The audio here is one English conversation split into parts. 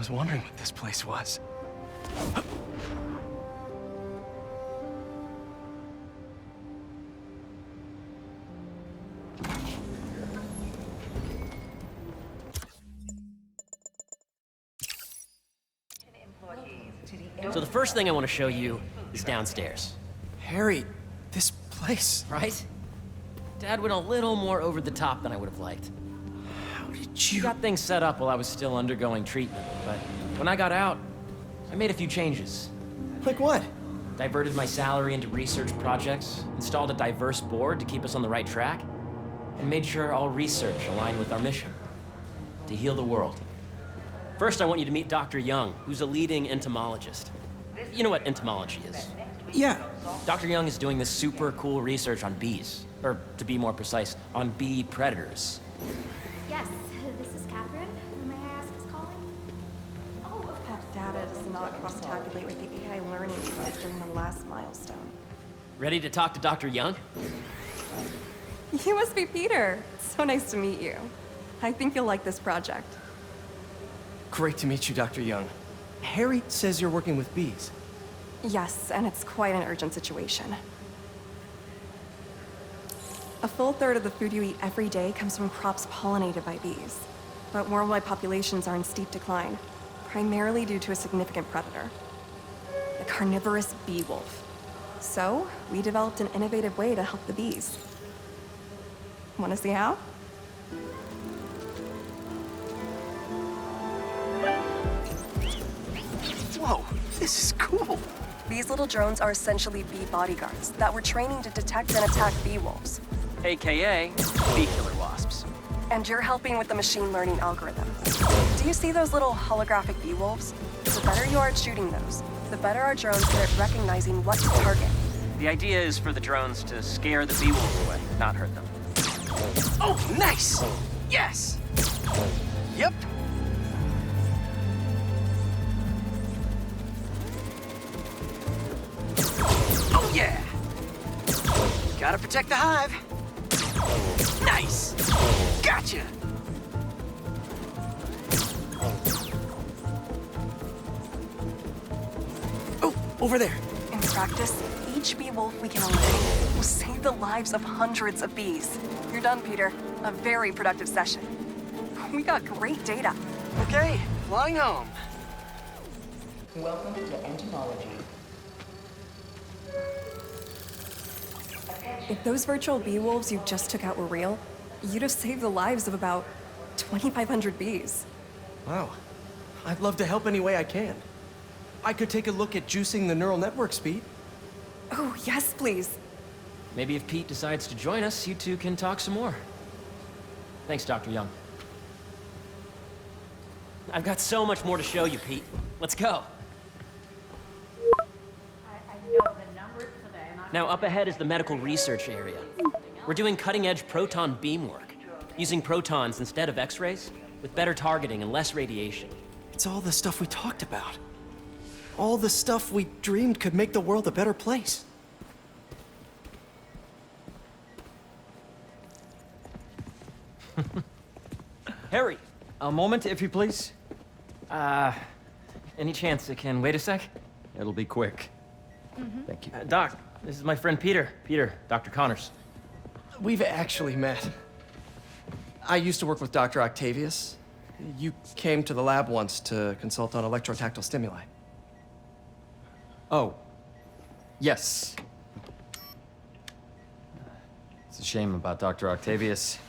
was wondering what this place was. So the first thing I want to show you is downstairs. Harry, this place... Right? Dad went a little more over the top than I would have liked. How did He you... got things set up while I was still undergoing treatment, but when I got out, I made a few changes. Like what? Diverted my salary into research projects, installed a diverse board to keep us on the right track, and made sure all research aligned with our mission, to heal the world. First, I want you to meet Dr. Young, who's a leading entomologist. You know what entomology is? Yeah. Dr. Young is doing this super cool research on bees, or to be more precise, on bee predators. Yes, this is Catherine. May I ask who's calling? Oh, that data does not cross-tabulate with the AI learning used during the last milestone. Ready to talk to Dr. Young? You must be Peter. So nice to meet you. I think you'll like this project. Great to meet you, Dr. Young. Harry says you're working with bees. Yes, and it's quite an urgent situation. A full third of the food you eat every day comes from crops pollinated by bees. But worldwide populations are in steep decline, primarily due to a significant predator, the carnivorous bee wolf. So, we developed an innovative way to help the bees. Want to see how? Whoa, this is cool. These little drones are essentially bee bodyguards that we're training to detect and attack bee wolves. AKA bee killer wasps. And you're helping with the machine learning algorithm. Do you see those little holographic bee wolves? The better you are at shooting those, the better our drones get at recognizing what to target. The idea is for the drones to scare the bee wolves away, not hurt them. Oh, nice! Yes! Yep. Oh, yeah! Gotta protect the hive. Nice! Gotcha! Oh, over there. In practice, each bee wolf we can eliminate will save the lives of hundreds of bees. You're done, Peter. A very productive session. We got great data. Okay, flying home. Welcome to entomology. If those virtual bee wolves you just took out were real, you'd have saved the lives of about 2,500 bees. Wow. I'd love to help any way I can. I could take a look at juicing the neural network speed. Oh, yes, please. Maybe if Pete decides to join us, you two can talk some more. Thanks, Dr. Young. I've got so much more to show you, Pete. Let's go. Now, up ahead is the medical research area. We're doing cutting-edge proton beam work, using protons instead of X-rays, with better targeting and less radiation. It's all the stuff we talked about. All the stuff we dreamed could make the world a better place. Harry! A moment, if you please. Any chance it can wait a sec? It'll be quick. Thank you. Doc, this is my friend Peter. Peter, Dr. Connors. We've actually met. I used to work with Dr. Octavius. You came to the lab once to consult on electrotactile stimuli. Oh. Yes. It's a shame about Dr. Octavius.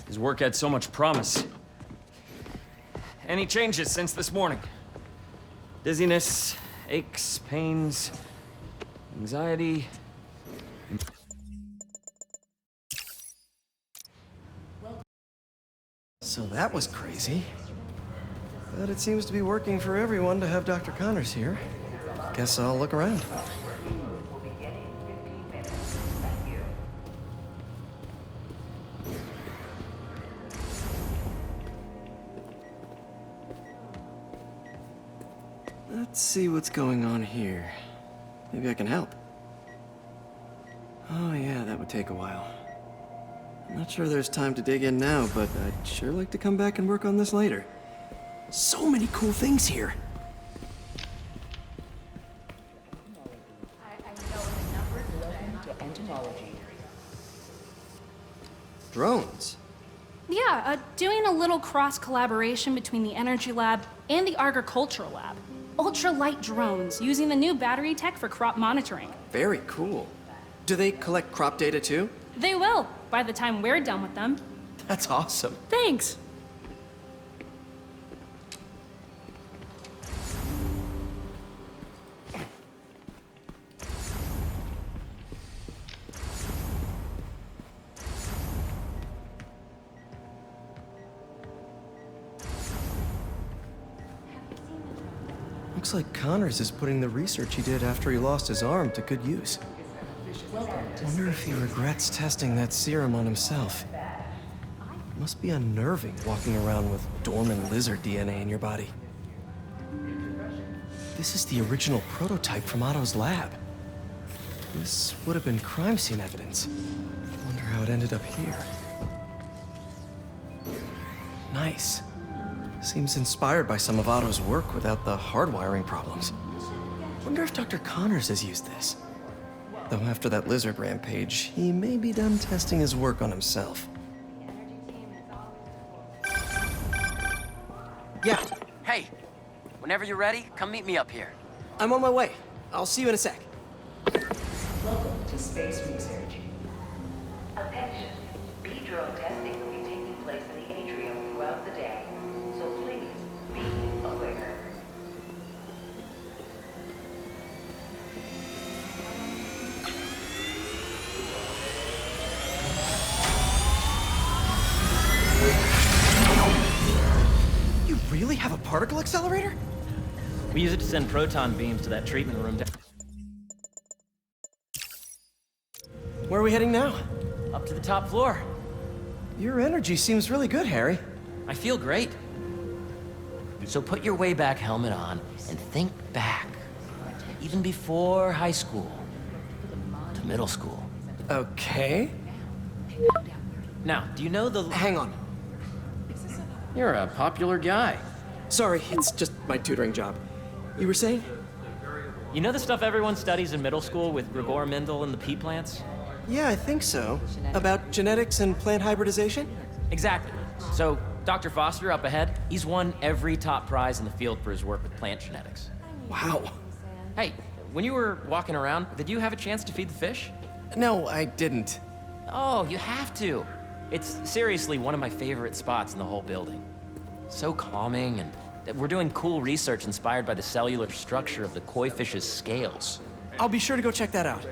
His work had so much promise. Any changes since this morning? Dizziness, aches, pains, anxiety. So that was crazy. But it seems to be working for everyone to have Dr. Connors here. Guess I'll look around. Let's see what's going on here. Maybe I can help. Oh yeah, that would take a while. I'm not sure there's time to dig in now, but I'd sure like to come back and work on this later. So many cool things here. Drones? Yeah, doing a little cross-collaboration between the Energy Lab and the Agricultural Lab. Ultra-light drones using the new battery tech for crop monitoring. Very cool. Do they collect crop data too? They will, by the time we're done with them. That's awesome. Thanks. Looks like Connors is putting the research he did after he lost his arm to good use. Wonder if he regrets testing that serum on himself. Must be unnerving walking around with dormant lizard DNA in your body. This is the original prototype from Otto's lab. This would have been crime scene evidence. Wonder how it ended up here. Nice. Seems inspired by some of Otto's work without the hardwiring problems. Wonder if Dr. Connors has used this. Though after that lizard rampage, he may be done testing his work on himself. Yeah, Hey, whenever you're ready, come meet me up here. I'm on my way. I'll see you in a sec. Welcome to Space Research. Attention, B-drone testing will be taking place in the atrium throughout the day, so please be aware. You really have a particle accelerator? We use it to send proton beams to that treatment room Where are we heading now? up to the top floor. Your energy seems really good, Harry. I feel great. So put your way back helmet on and think back. Even before high school. To middle school. Okay. Now, do you know the... Hang on. You're a popular guy. Sorry, it's just my tutoring job. You were saying? You know the stuff everyone studies in middle school with Gregor Mendel and the pea plants? Yeah, I think so. About genetics and plant hybridization? Exactly. So, Dr. Foster up ahead, he's won every top prize in the field for his work with plant genetics. Wow. Hey, when you were walking around, did you have a chance to feed the fish? No, I didn't. Oh, you have to. It's seriously one of my favorite spots in the whole building. So calming, and we're doing cool research inspired by the cellular structure of the koi fish's scales. I'll be sure to go check that out.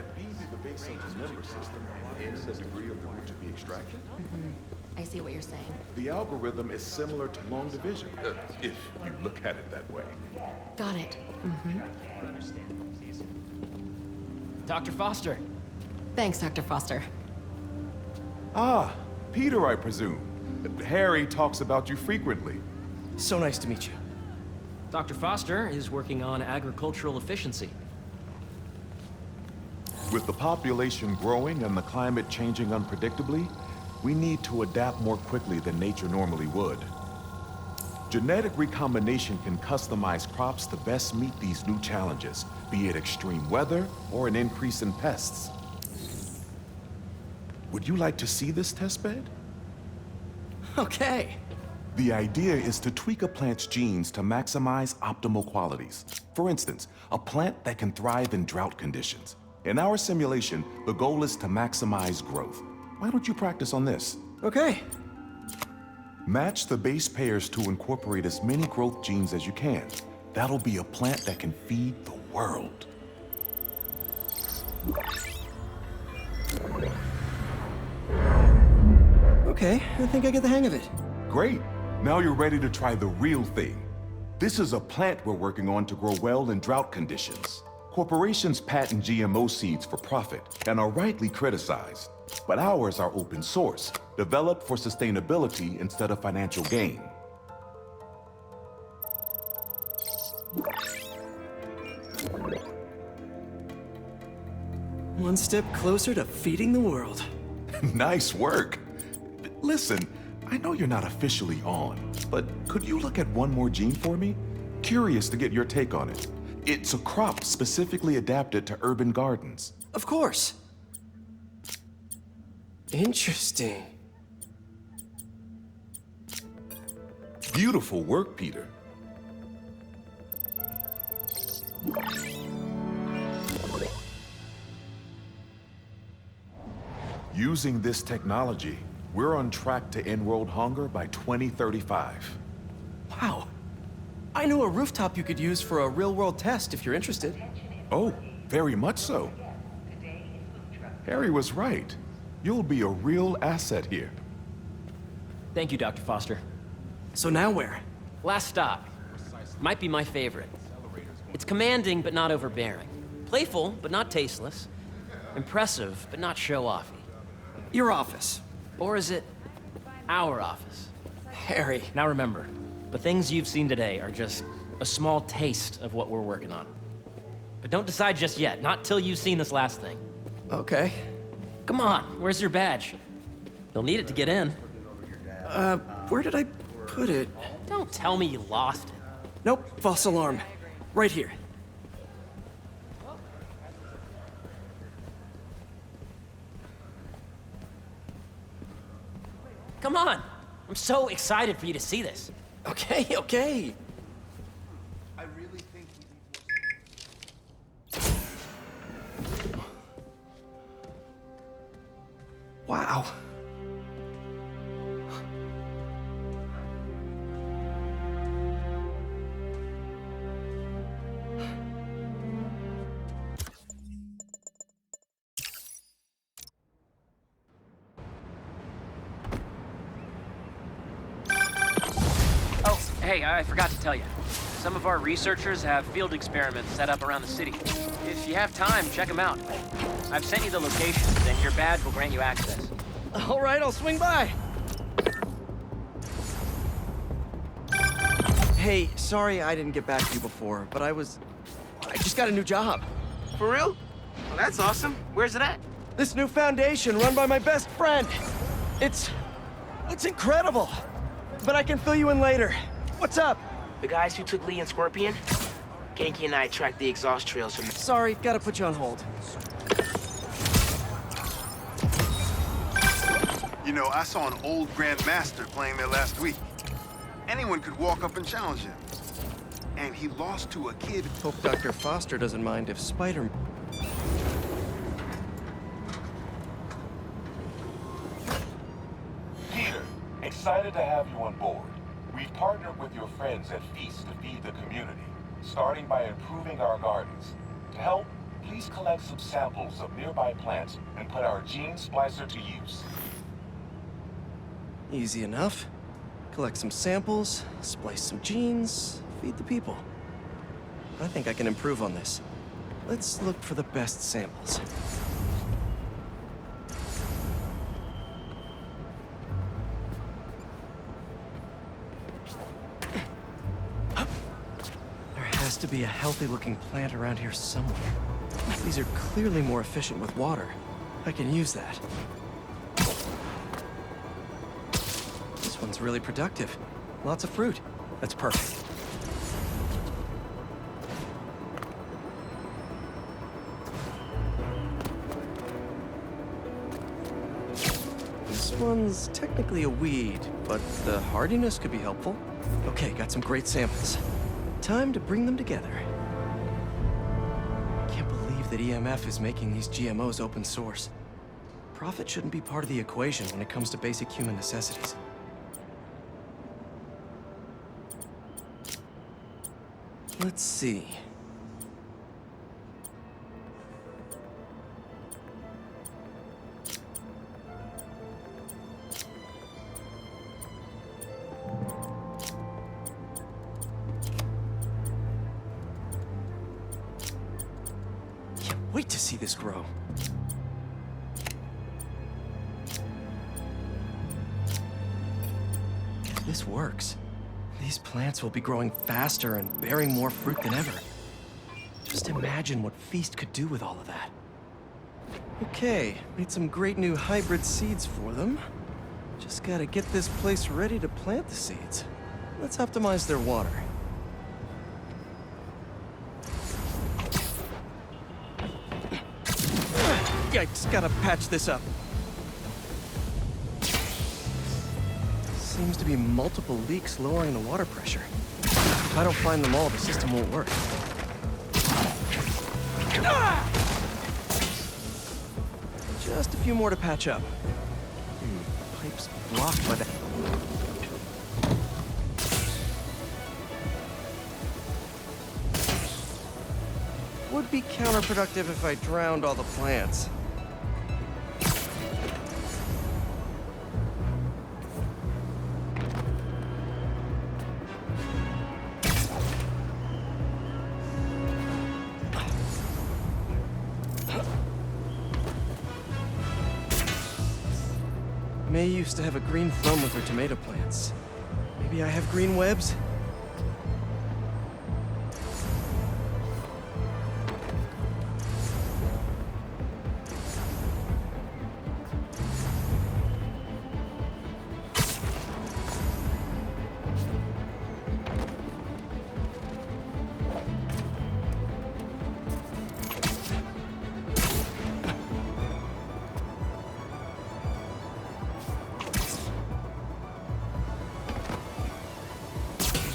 I see what you're saying. The algorithm is similar to long division, if you look at it that way. Got it. Dr. Foster. Thanks, Dr. Foster. Ah, Peter, I presume. Harry talks about you frequently. So nice to meet you. Dr. Foster is working on agricultural efficiency. With the population growing and the climate changing unpredictably, we need to adapt more quickly than nature normally would. Genetic recombination can customize crops to best meet these new challenges, be it extreme weather or an increase in pests. Would you like to see this testbed? Okay. The idea is to tweak a plant's genes to maximize optimal qualities. For instance, a plant that can thrive in drought conditions. In our simulation, the goal is to maximize growth. Why don't you practice on this? Okay. Match the base pairs to incorporate as many growth genes as you can. That'll be a plant that can feed the world. Okay, I think I get the hang of it. Great. Now you're ready to try the real thing. This is a plant we're working on to grow well in drought conditions. Corporations patent GMO seeds for profit and are rightly criticized. But ours are open source, developed for sustainability instead of financial gain. One step closer to feeding the world. Nice work. Listen, I know you're not officially on, but could you look at one more gene for me? Curious to get your take on it. It's a crop specifically adapted to urban gardens. Of course. Interesting. Beautiful work, Peter. Using this technology, we're on track to end world hunger by 2035. Wow. I know a rooftop you could use for a real-world test if you're interested. Oh, very much so. Harry was right. You'll be a real asset here. Thank you, Dr. Foster. So now where? Last stop. Might be my favorite. It's commanding, but not overbearing. Playful, but not tasteless. Impressive, but not show-offy. Your office. Or is it our office? Harry. Now remember, the things you've seen today are just a small taste of what we're working on. But don't decide just yet, not till you've seen this last thing. Okay. Come on, where's your badge? You'll need it to get in. Where did I put it? Don't tell me you lost it. Nope, false alarm. Right here. Come on! I'm so excited for you to see this. Okay, okay. I really think Wow. Oh, hey, I forgot to tell you. Some of our researchers have field experiments set up around the city. If you have time, check them out. I've sent you the locations, and your badge will grant you access. All right, I'll swing by. Hey, sorry I didn't get back to you before, but I just got a new job. For real? Well, that's awesome. Where's it at? This new foundation run by my best friend. It's incredible. But I can fill you in later. What's up? The guys who took Lee and Scorpion? Genki and I tracked the exhaust trails from... Sorry, gotta put you on hold. You know, I saw an old Grand Master playing there last week. Anyone could walk up and challenge him. And he lost to a kid. Hope Dr. Foster doesn't mind if Spider... Peter, excited to have you on board. We've partnered with your friends at Feast to feed the community, starting by improving our gardens. To help, please collect some samples of nearby plants and put our gene splicer to use. Easy enough. Collect some samples, splice some genes, feed the people. I think I can improve on this. Let's look for the best samples. There has to be a healthy-looking plant around here somewhere. These are clearly more efficient with water. I can use that. This one's really productive. Lots of fruit. That's perfect. This one's technically a weed, but the hardiness could be helpful. Okay, got some great samples. Time to bring them together. Can't believe that EMF is making these GMOs open source. Profit shouldn't be part of the equation when it comes to basic human necessities. Let's see. Can't wait to see this grow. If this works, these plants will be growing faster and bearing more fruit than ever. Just imagine what Feast could do with all of that. Okay, made some great new hybrid seeds for them. Just gotta get this place ready to plant the seeds. Let's optimize their water. Yikes, gotta patch this up. Seems to be multiple leaks lowering the water pressure. If I don't find them all, the system won't work. Just a few more to patch up. Pipe's blocked by the... Would be counterproductive if I drowned all the plants. May used to have a green thumb with her tomato plants. Maybe I have green webs?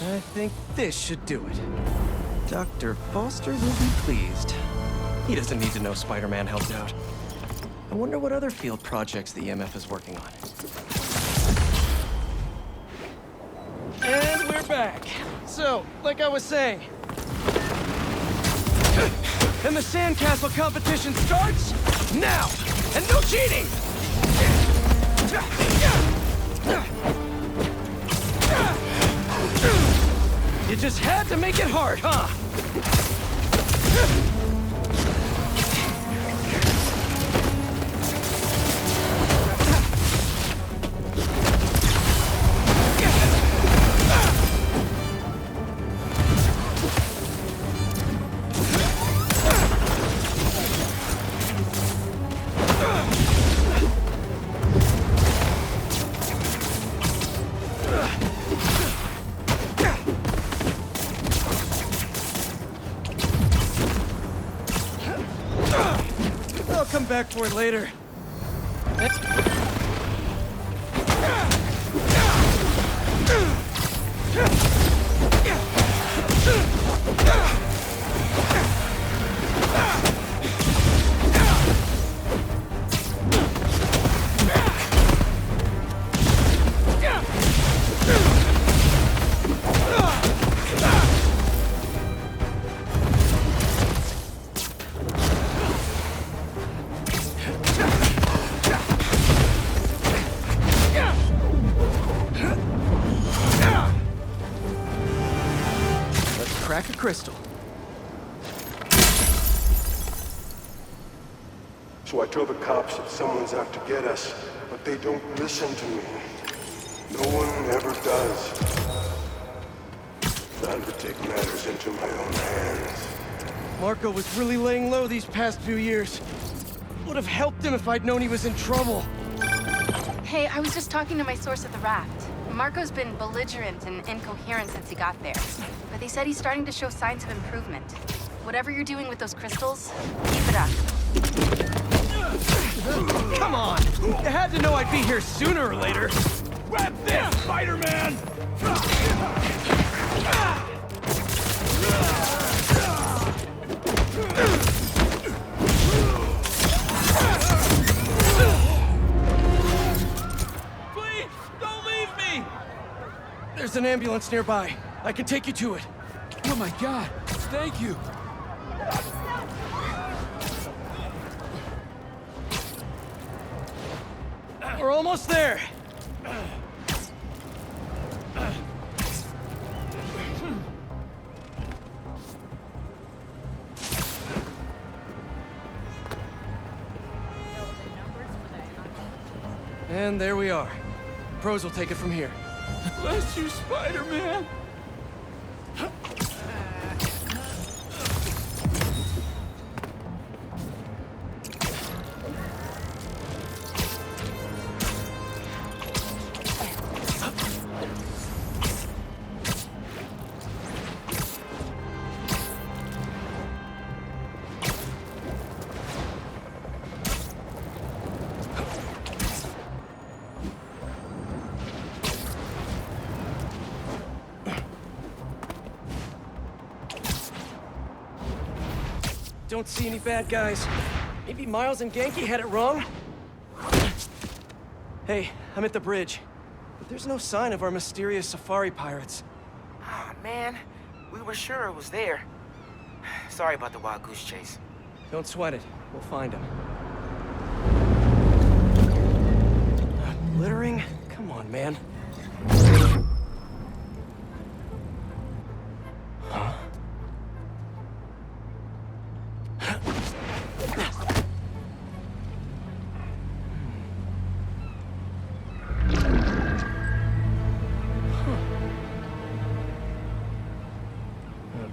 I think this should do it. Dr. Foster will be pleased. He doesn't need to know Spider-Man helped out. I wonder what other field projects the EMF is working on. And we're back. So, like I was saying... And the sandcastle competition starts now! And no cheating! You just had to make it hard, huh? I'll come back for it later. Crack a crystal. So I tell the cops that someone's out to get us, but they don't listen to me. No one ever does. Time to take matters into my own hands. Marco was really laying low these past few years. Would have helped him if I'd known he was in trouble. Hey, I was just talking to my source at the raft. Marco's been belligerent and incoherent since he got there. But they said he's starting to show signs of improvement. Whatever you're doing with those crystals, keep it up. Come on! You had to know I'd be here sooner or later. Grab this, Spider-Man! Please, don't leave me! There's an ambulance nearby. I can take you to it. Oh my God, thank you. We're almost there. And there we are. Pros will take it from here. Bless you, Spider-Man. don't see any bad guys. Maybe Miles and Genki had it wrong? Hey, I'm at the bridge. But there's no sign of our mysterious safari pirates. Oh, man. We were sure it was there. Sorry about the wild goose chase. Don't sweat it. We'll find them. Littering? Come on, man. Huh?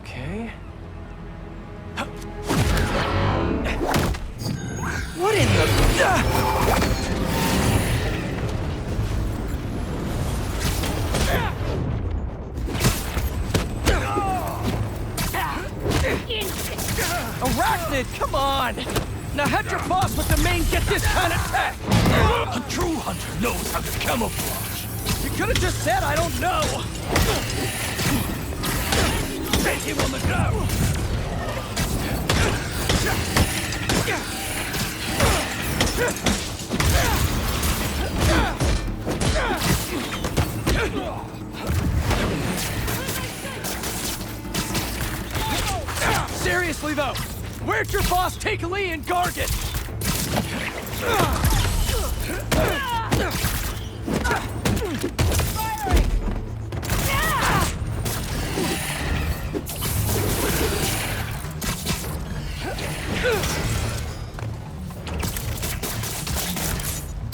Okay. What in the... Arachnid, come on! Now how'd your boss with the mane get this kind of tech? A true hunter knows how to camouflage. You could have just said I don't know! Take him on the ground! Seriously though, where'd your boss take Lee and Gargan?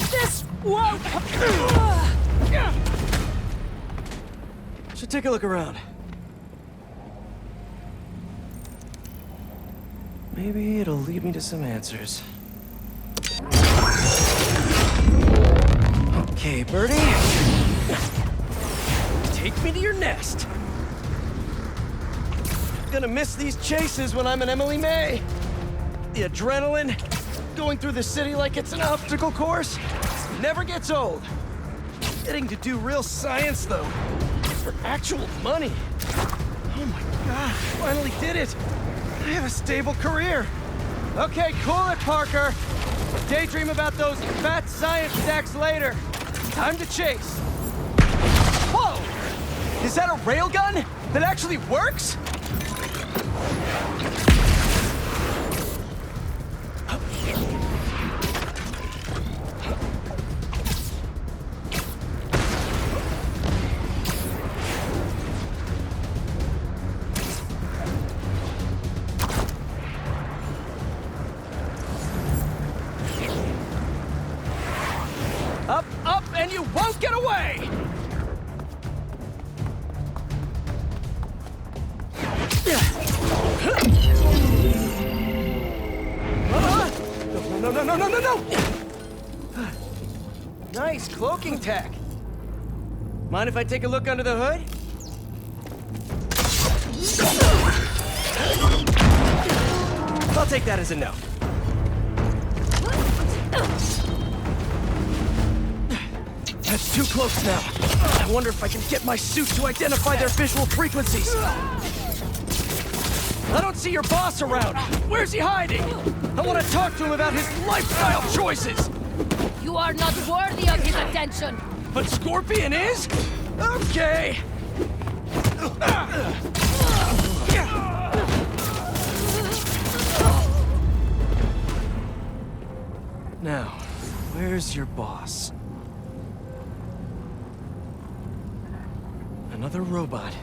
This won't... Should take a look around. Maybe it'll lead me to some answers. Okay, Birdie. Take me to your nest. Gonna miss these chases when I'm an Emily May. The adrenaline, going through the city like it's an obstacle course, never gets old. Getting to do real science, though, for actual money. Oh my God, finally did it. I have a stable career. Okay, cool it, Parker. Daydream about those fat science stacks later. Time to chase. Whoa! Is that a railgun that actually works? Up, up, and you won't get away! No, no, no, no, no, no, no! Nice cloaking tech. Mind if I take a look under the hood? I'll take that as a no. That's too close now. I wonder if I can get my suit to identify their visual frequencies. I don't see your boss around. Where's he hiding? I want to talk to him about his lifestyle choices. You are not worthy of his attention. But Scorpion is? Okay. Now, where's your boss? Another robot.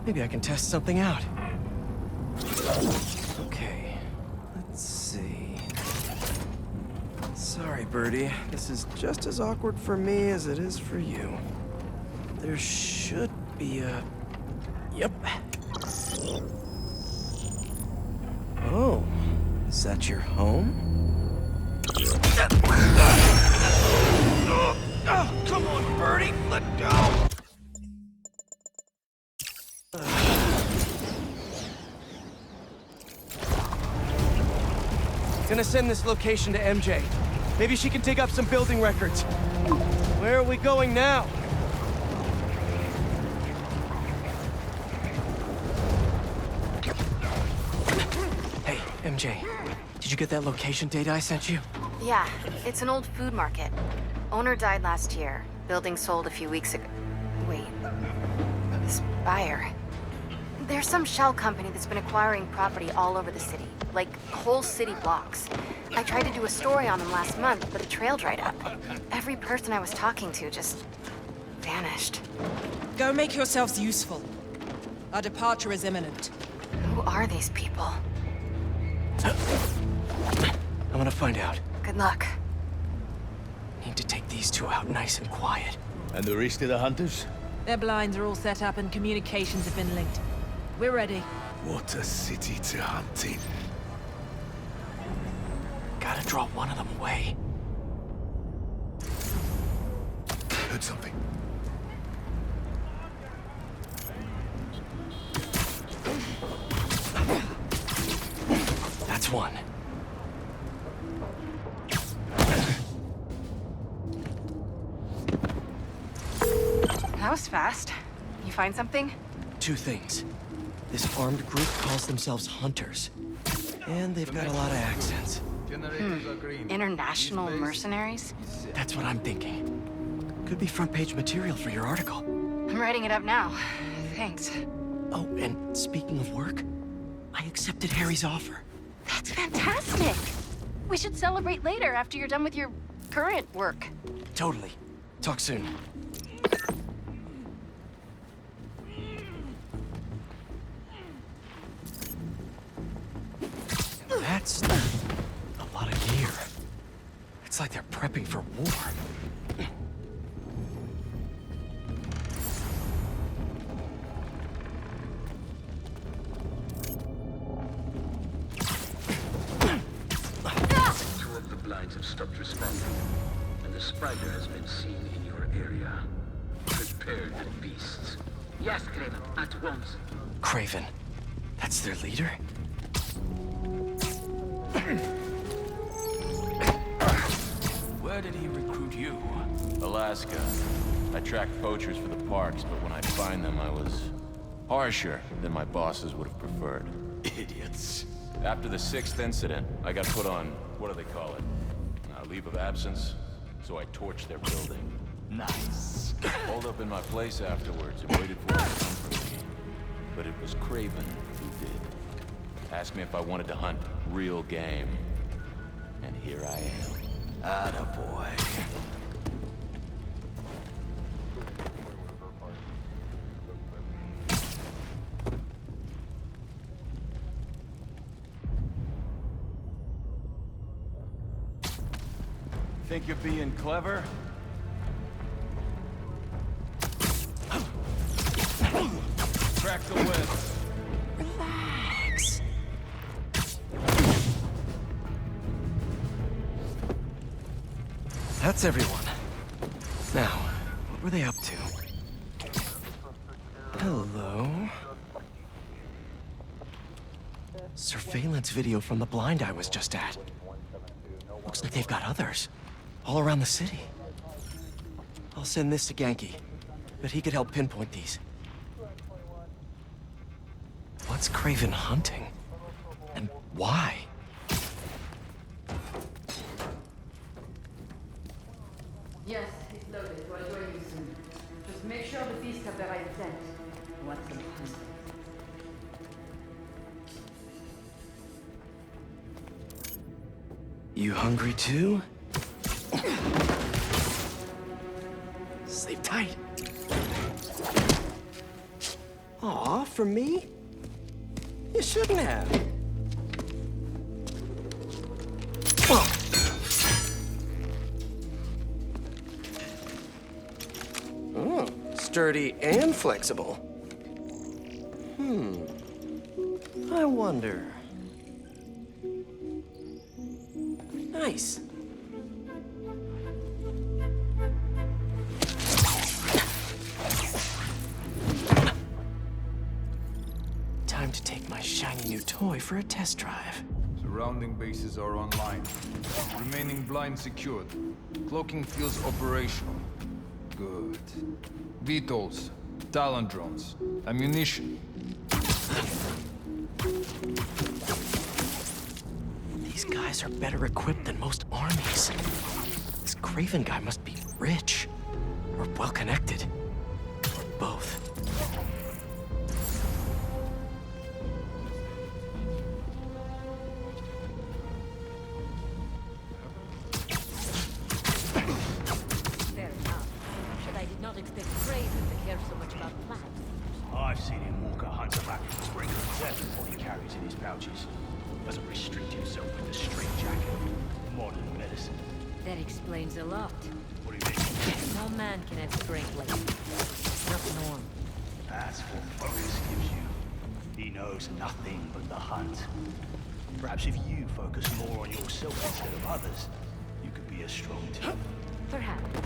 Maybe I can test something out. Okay, let's see. Sorry, Birdie. This is just as awkward for me as it is for you. There should be a... Yep. Oh, is that your home? Oh, come on, Birdie, let go! Gonna send this location to MJ. Maybe she can dig up some building records. Where are we going now? Hey, MJ, did you get that location data I sent you? Yeah, it's an old food market. Owner died last year. Building sold a few weeks ago. Wait. This buyer. There's some shell company that's been acquiring property all over the city. Like, whole city blocks. I tried to do a story on them last month, but the trail dried up. Every person I was talking to just vanished. Go make yourselves useful. Our departure is imminent. Who are these people? I'm gonna find out. Good luck. Need to take these two out nice and quiet. And the rest of the hunters? Their blinds are all set up and communications have been linked. We're ready. What a city to hunt in. Gotta draw one of them away. Heard something. That's one. That was fast. You find something? Two things. This armed group calls themselves Hunters. And they've got a lot of accents. International mercenaries? That's what I'm thinking. Could be front page material for your article. I'm writing it up now. Thanks. Oh, and speaking of work, I accepted Harry's offer. That's fantastic! We should celebrate later after you're done with your current work. Totally. Talk soon. That's a lot of gear. It's like they're prepping for war. Two of the blinds have stopped responding, and the spider has been seen in your area. Prepare the beasts. Yes, Craven, at once. Craven. That's their leader? Where did he recruit you? Alaska. I tracked poachers for the parks, but when I find them, I was harsher than my bosses would have preferred. Idiots. After the 6th incident, I got put on, what do they call it? Leave of absence. So I torched their building. Nice. Pulled up in my place afterwards and waited for it to come from me. But it was Craven who did. Asked me if I wanted to hunt real game. And here I am. Attaboy. Think you're being clever? Crack the whip. Relax. That's everyone. Now, what were they up to? Hello? Surveillance video from the blind I was just at. Looks like they've got others. All around the city. I'll send this to Genki, but he could help pinpoint these. What's Craven hunting? And why? Yes, it's loaded. We'll join you soon. Just make sure the beasts have the right scent. What's the hunt? You hungry too? Sleep tight. Aw, for me? You shouldn't have. Oh, sturdy and flexible. I wonder. Nice. Time to take my shiny new toy for a test drive. Surrounding bases are online. Remaining blind secured. Cloaking fields operational. Good. VTOLs, Talon drones, ammunition. These guys are better equipped than most armies. This Kraven guy must be rich, or well-connected, or both. Fair enough. But I did not expect Kraven to care so much about plants. I've seen him walk a hunter back from the brink of death with what he carries in his pouches. Doesn't restrict himself with a straight jacket. Modern medicine. That explains a lot. What do you mean? No man can have strength like that. It's not the norm. That's what Focus gives you. He knows nothing but the hunt. Perhaps if you focus more on yourself instead of others, you could be a strong team. Perhaps.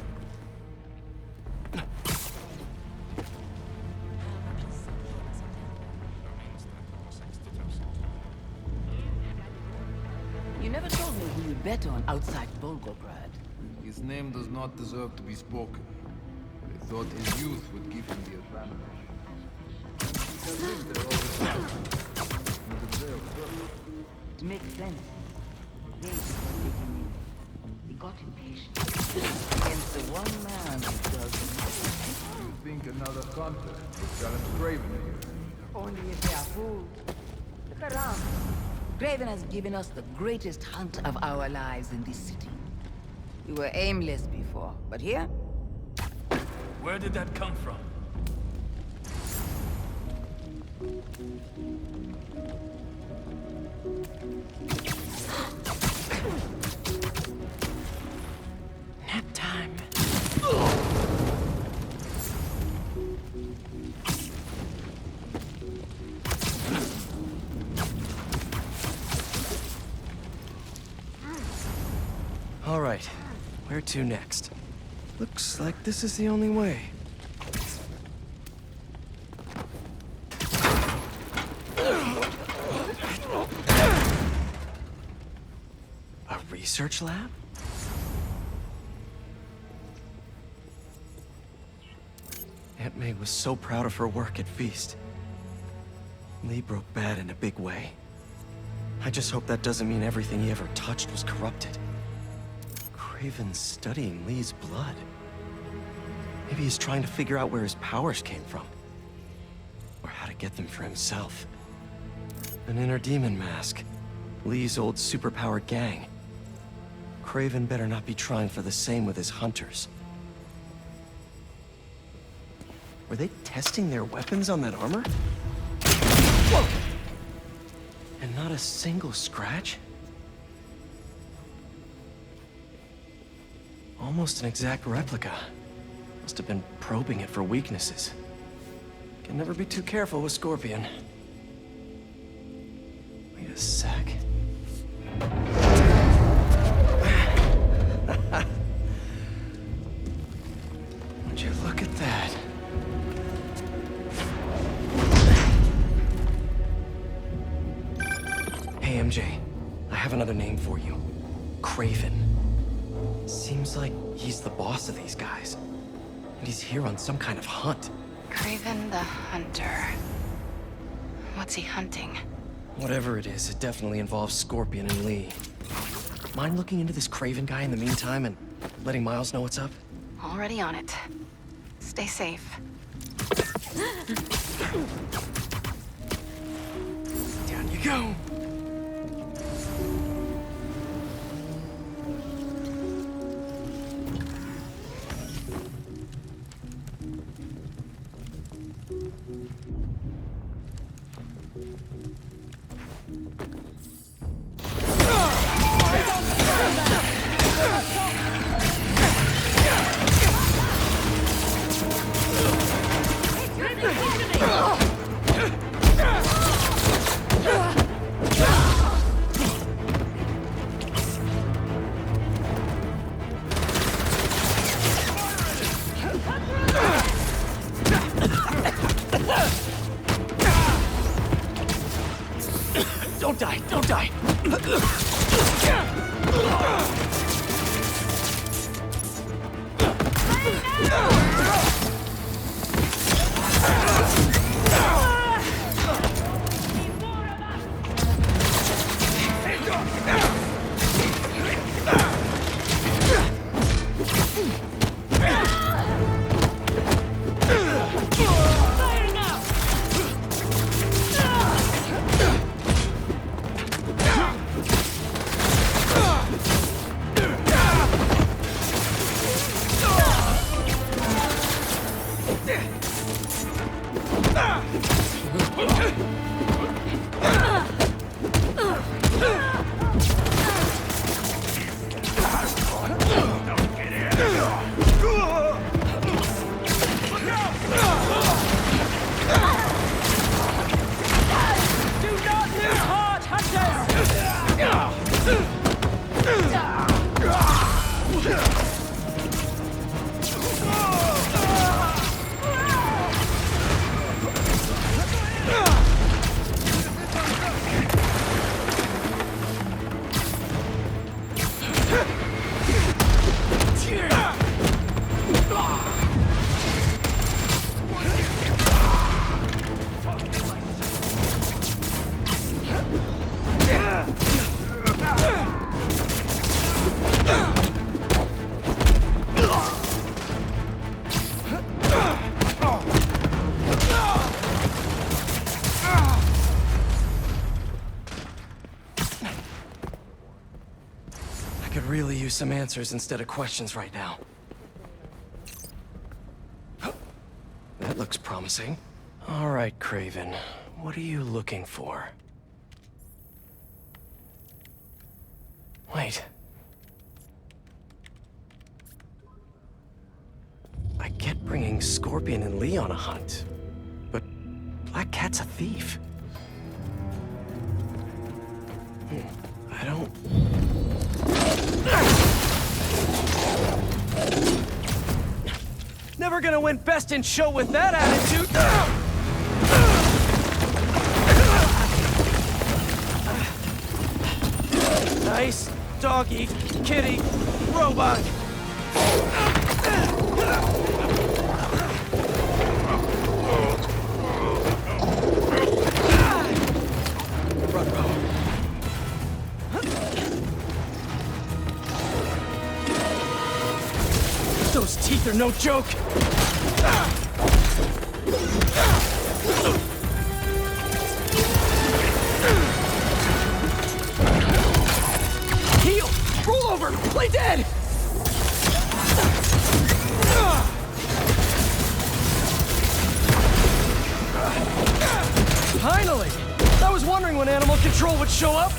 You never told me who you bet on outside Volgograd. His name does not deserve to be spoken. They thought his youth would give him the advantage. He has lived there all his life. He was there first. It makes sense. Days were taking him. He got impatient. Against the one man who does nothing. You think another hunter would challenge Kraven here? Only if they are fools. Look around. Kraven has given us the greatest hunt of our lives in this city. We were aimless before, but here? Where did that come from? Nap time. All right, where to next? Looks like this is the only way. A research lab? Aunt May was so proud of her work at Feast. Lee broke bad in a big way. I just hope that doesn't mean everything he ever touched was corrupted. Kraven's studying Lee's blood. Maybe he's trying to figure out where his powers came from. Or how to get them for himself. An inner demon mask. Lee's old superpowered gang. Kraven better not be trying for the same with his hunters. Were they testing their weapons on that armor? Whoa! And not a single scratch? Almost an exact replica. Must have been probing it for weaknesses. Can never be too careful with Scorpion. Wait a sec. Would you look at that? Hey, MJ. I have another name for you. Kraven. Seems like he's the boss of these guys. And he's here on some kind of hunt. Kraven the Hunter. What's he hunting? Whatever it is, it definitely involves Scorpion and Lee. Mind looking into this Kraven guy in the meantime and letting Miles know what's up? Already on it. Stay safe. Down you go. Don't die, don't die! Hey, use some answers instead of questions right now. That looks promising. All right, Kraven. What are you looking for? Wait. I get bringing Scorpion and Lee on a hunt, but Black Cat's a thief. I don't... Never gonna win Best in Show with that attitude! Nice doggy, kitty, robot! Those teeth are no joke! Heal! Roll over! Play dead! Finally! I was wondering when Animal Control would show up!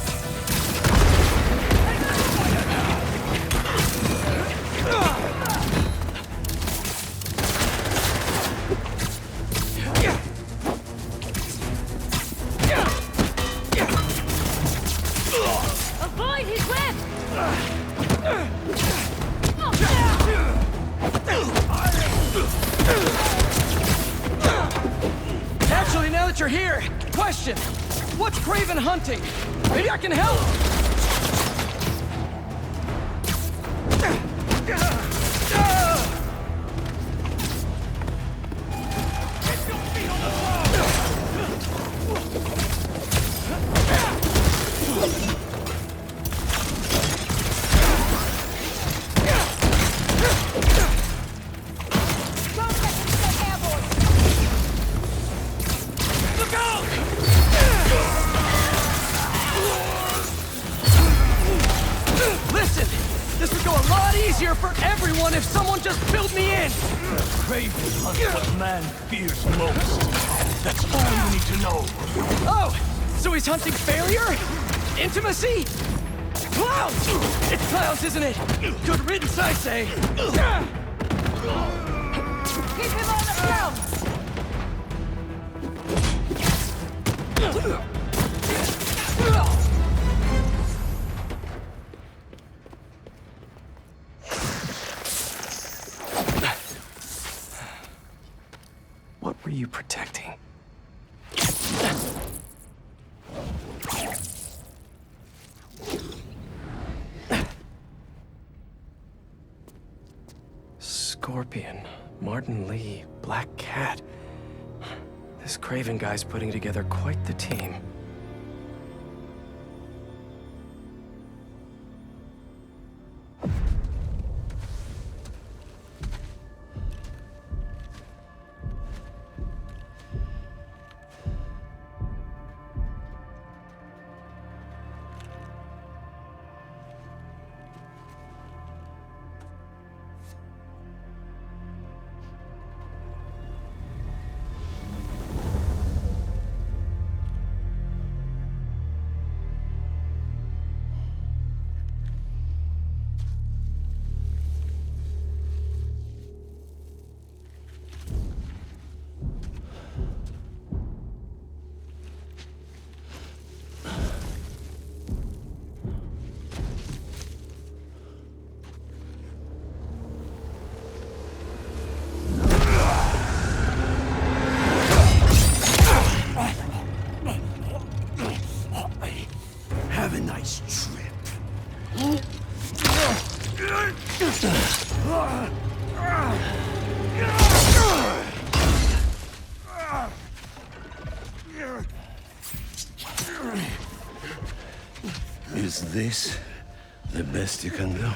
Avoid his web! Actually, now that you're here, question! What's Kraven hunting? Maybe I can help! This would go a lot easier for everyone if someone just filled me in! Kraven hunts what man fears most. That's all you need to know. Oh! So he's hunting failure? Intimacy? Clowns! It's clowns, isn't it? Good riddance, I say! Keep him on the ground! What were you protecting? Scorpion, Martin Lee, Black Cat. This Kraven guy's putting together quite the team. Have a nice trip. Is this the best you can do?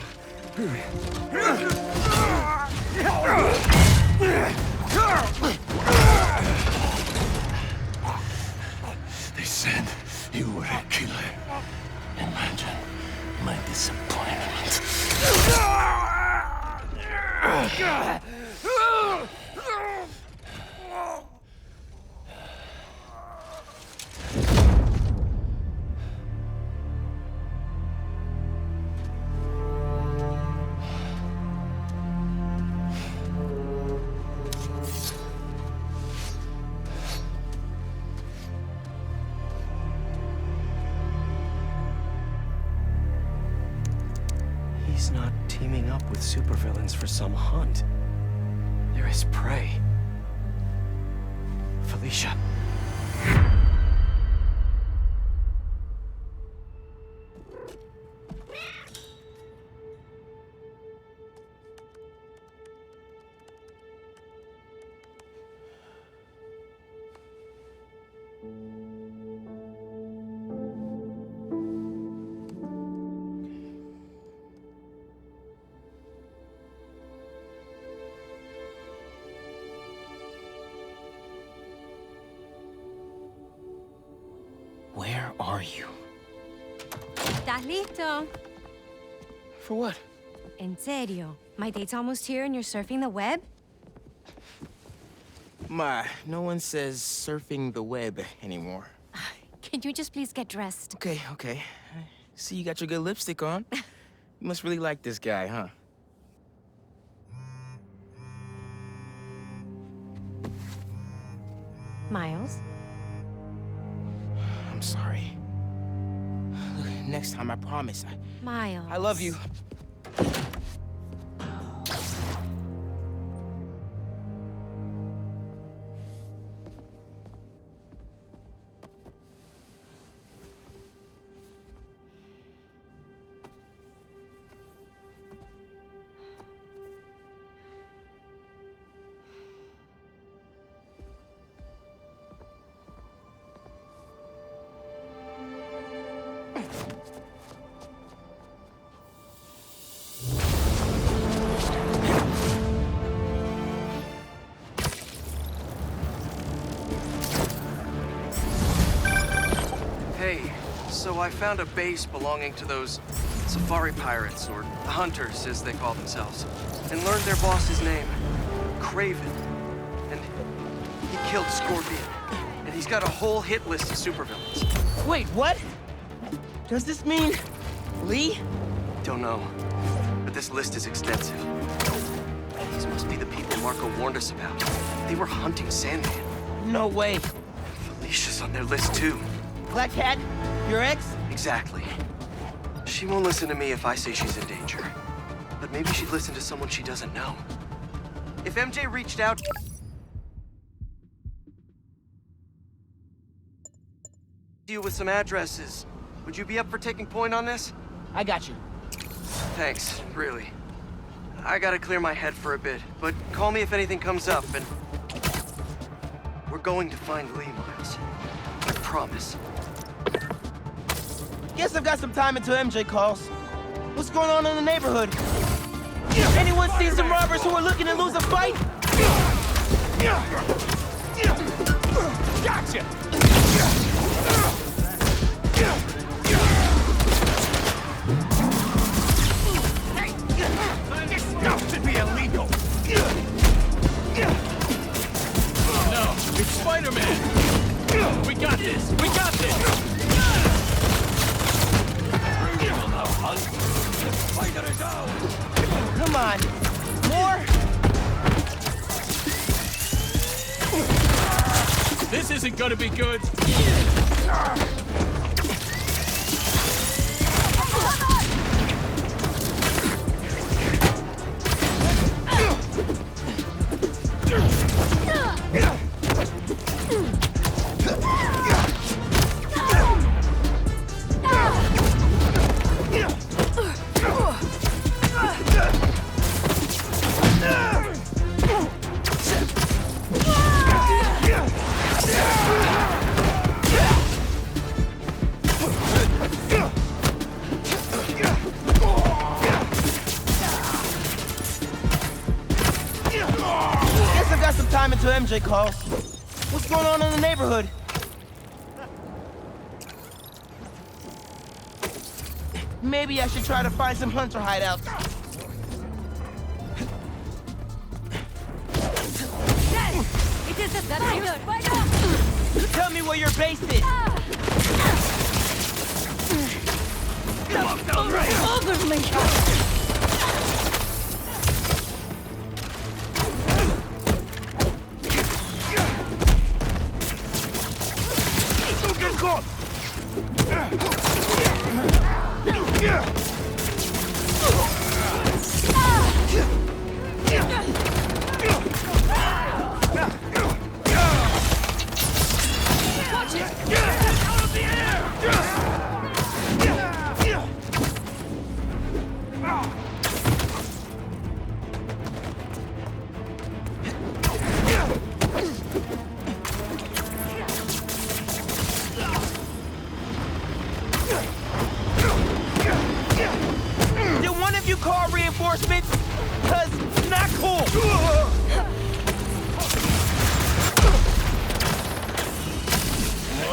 They said you were a killer. Imagine my disappointment. with supervillains for some hunt. There is prey. Felicia. Where are you? ¿Estás listo? For what? En serio? My date's almost here and you're surfing the web? Ma, no one says surfing the web anymore. Can you just please get dressed? Okay. See, you got your good lipstick on. You must really like this guy, huh? Miles? I'm sorry. Look, next time, I promise. Miles. I love you. Hey, so I found a base belonging to those safari pirates, or hunters, as they call themselves, and learned their boss's name, Kraven. And he killed Scorpion. And he's got a whole hit list of supervillains. Wait, what? Does this mean Lee? Don't know, but this list is extensive. These must be the people Marco warned us about. They were hunting Sandman. No way. Felicia's on their list, too. Black Cat? Your ex? Exactly. She won't listen to me if I say she's in danger. But maybe she'd listen to someone she doesn't know. If MJ reached out to you with some addresses, would you be up for taking point on this? I got you. Thanks, really. I gotta clear my head for a bit, but call me if anything comes up, and we're going to find Lee, Miles. I promise. Guess I've got some time until MJ calls. What's going on in the neighborhood? Anyone see some robbers who are looking to lose a fight? Gotcha! This should be illegal! No, it's Spider-Man! We got this! We got this! Come on! More? This isn't gonna be good! Time until MJ calls. What's going on in the neighborhood? Maybe I should try to find some hunter hideouts. It is the spider! Tell me where your base is! Over me!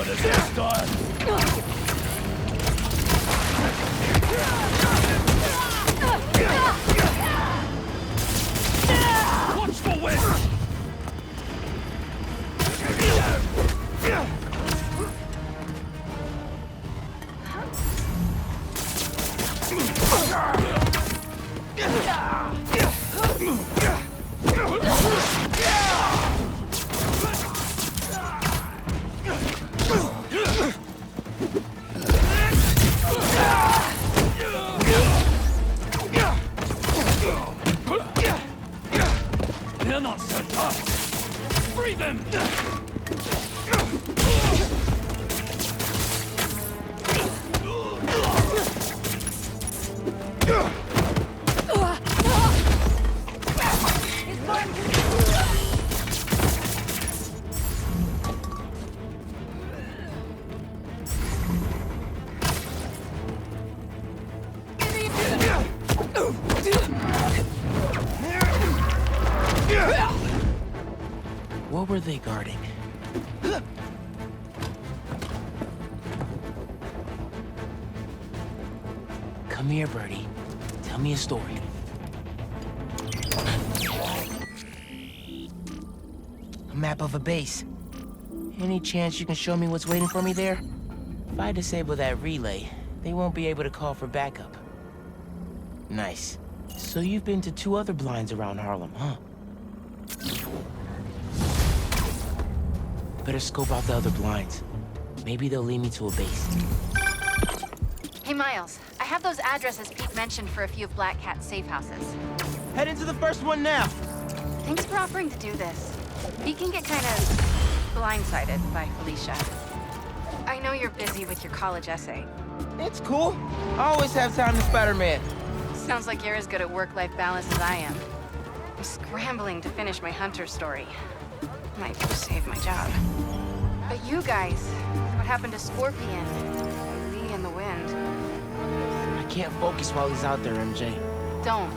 the Death Star! Watch the wind! They're not so tough! Free them! What were they guarding? Come here, Birdie. Tell me a story. A map of a base. Any chance you can show me what's waiting for me there? If I disable that relay, they won't be able to call for backup. Nice. So you've been to 2 other blinds around Harlem, huh? Better scope out the other blinds. Maybe they'll lead me to a base. Hey, Miles. I have those addresses Pete mentioned for a few of Black Cat's safe houses. Head into the first one now. Thanks for offering to do this. Pete can get kind of blindsided by Felicia. I know you're busy with your college essay. It's cool. I always have time to Spider-Man. Sounds like you're as good at work-life balance as I am. I'm scrambling to finish my Hunter story. Might save my job. But you guys, what happened to Scorpion? Lee and the Wind? I can't focus while he's out there, MJ. Don't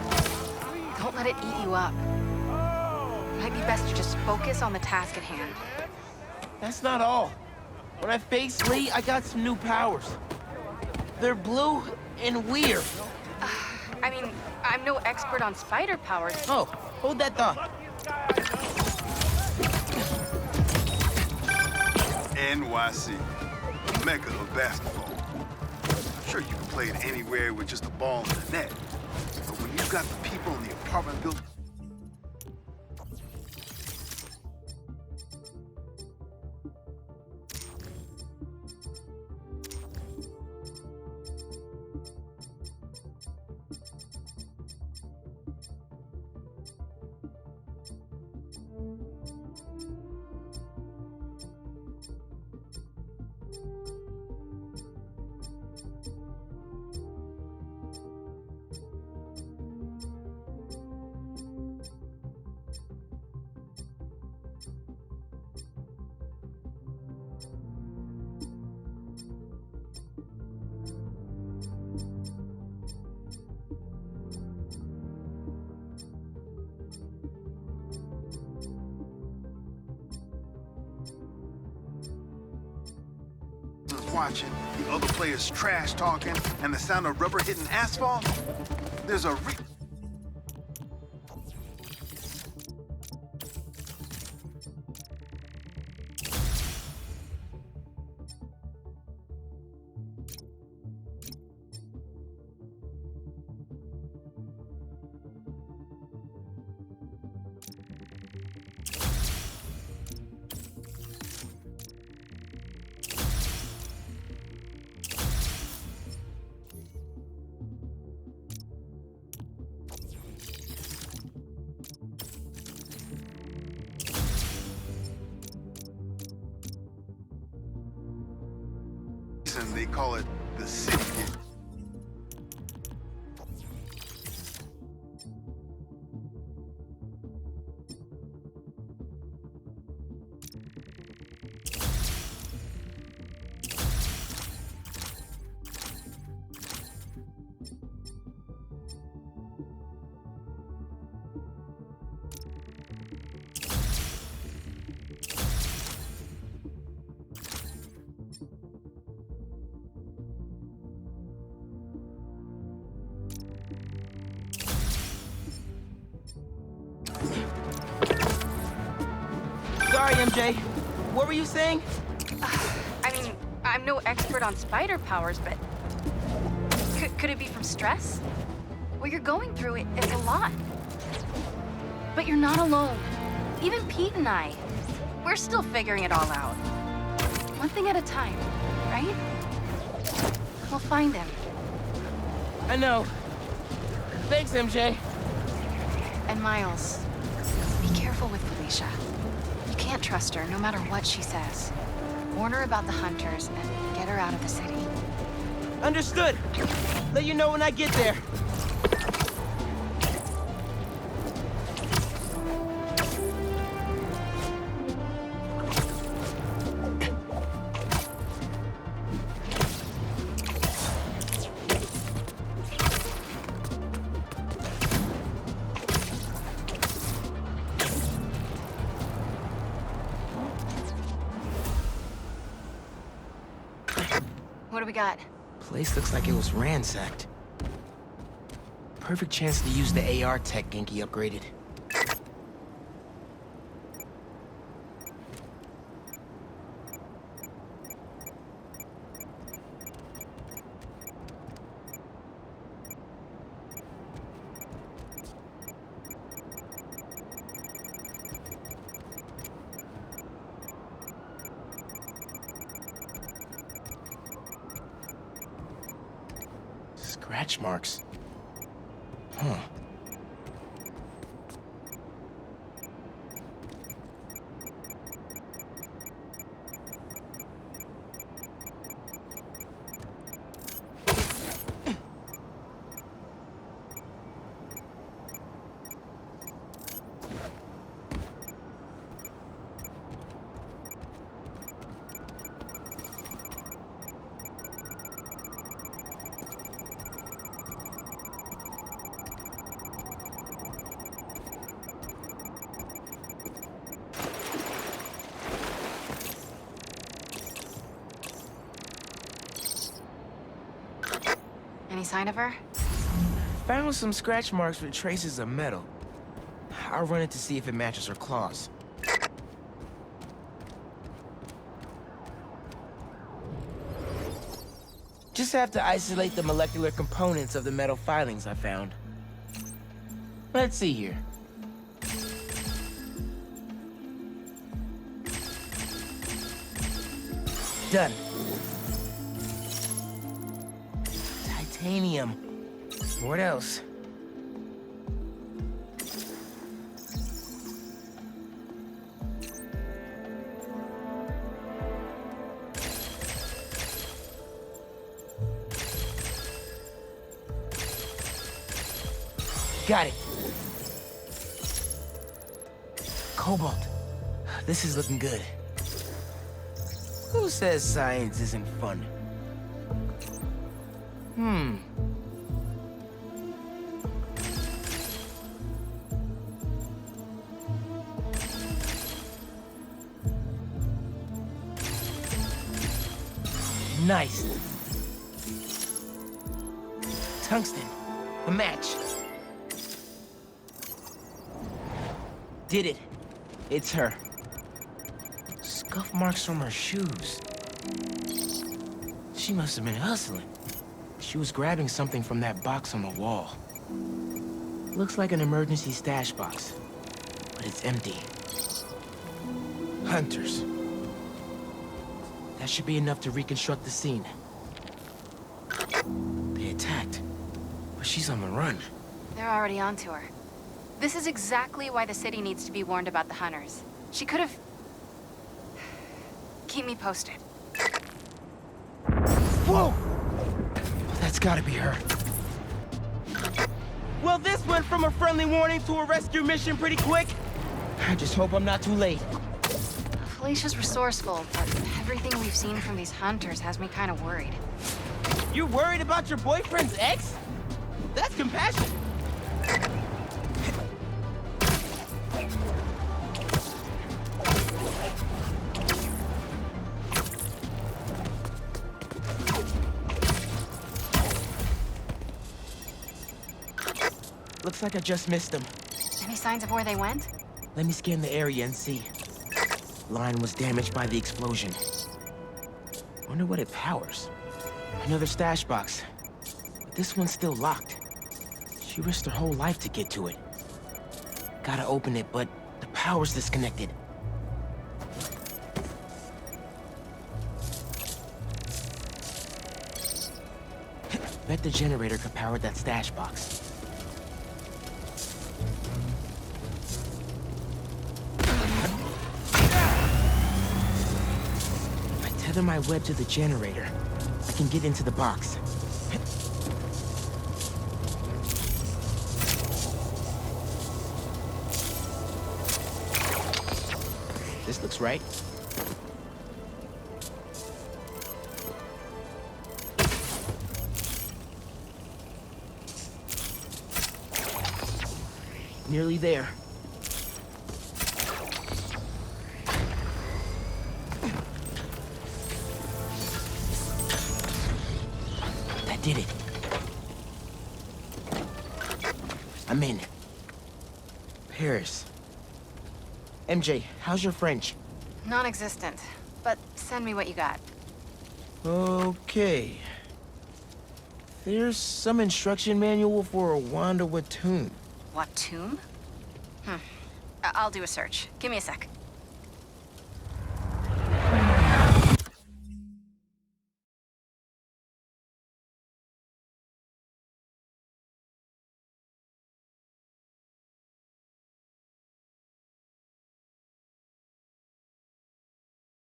let it eat you up. Might be best to just focus on the task at hand. That's not all. When I face Lee, I got some new powers. They're blue and weird. I mean, I'm no expert on spider powers. Oh, hold that thought. NYC, mecca of basketball. Sure, you can play it anywhere with just a ball and a net. But when you've got the people in the apartment building, watching the other players trash talking and the sound of rubber hitting asphalt, there's a reason they call it the city gate. MJ. What were you saying? I mean, I'm no expert on spider powers, but... Could it be from stress? What you're going through, it's a lot. But you're not alone. Even Pete and I, we're still figuring it all out. One thing at a time, right? We'll find him. I know. Thanks, MJ. And Miles, be careful with Felicia. You can't trust her, no matter what she says. Warn her about the hunters and get her out of the city. Understood. Let you know when I get there. What do we got? Place looks like it was ransacked. Perfect chance to use the AR tech Genki upgraded. Scratch marks. Huh. Any sign of her? Found some scratch marks with traces of metal. I'll run it to see if it matches her claws. Just have to isolate the molecular components of the metal filings I found. Let's see here. Done. Titanium. What else? Got it. Cobalt. This is looking good. Who says science isn't fun? Nice. Tungsten. A match. Did it. It's her. Scuff marks from her shoes. She must have been hustling. She was grabbing something from that box on the wall. Looks like an emergency stash box, but it's empty. Hunters. That should be enough to reconstruct the scene. They attacked, but she's on the run. They're already onto her. This is exactly why the city needs to be warned about the hunters. She could have... Keep me posted. Whoa! That's gotta be her. Well, this went from a friendly warning to a rescue mission pretty quick. I just hope I'm not too late. Felicia's resourceful, but everything we've seen from these hunters has me kind of worried. You're worried about your boyfriend's ex? That's compassion. Looks like I just missed them. Any signs of where they went? Let me scan the area and see. line was damaged by the explosion. Wonder what it powers. Another stash box. But this one's still locked. She risked her whole life to get to it. Gotta open it, but the power's disconnected. Bet the generator could power that stash box. If I tether my web to the generator, I can get into the box. This looks right. Nearly there. That did it. I'm in. Paris. MJ, how's your French? Non-existent. But send me what you got. Okay. There's some instruction manual for a Wanda Watoon. What tomb? I'll do a search. Give me a sec.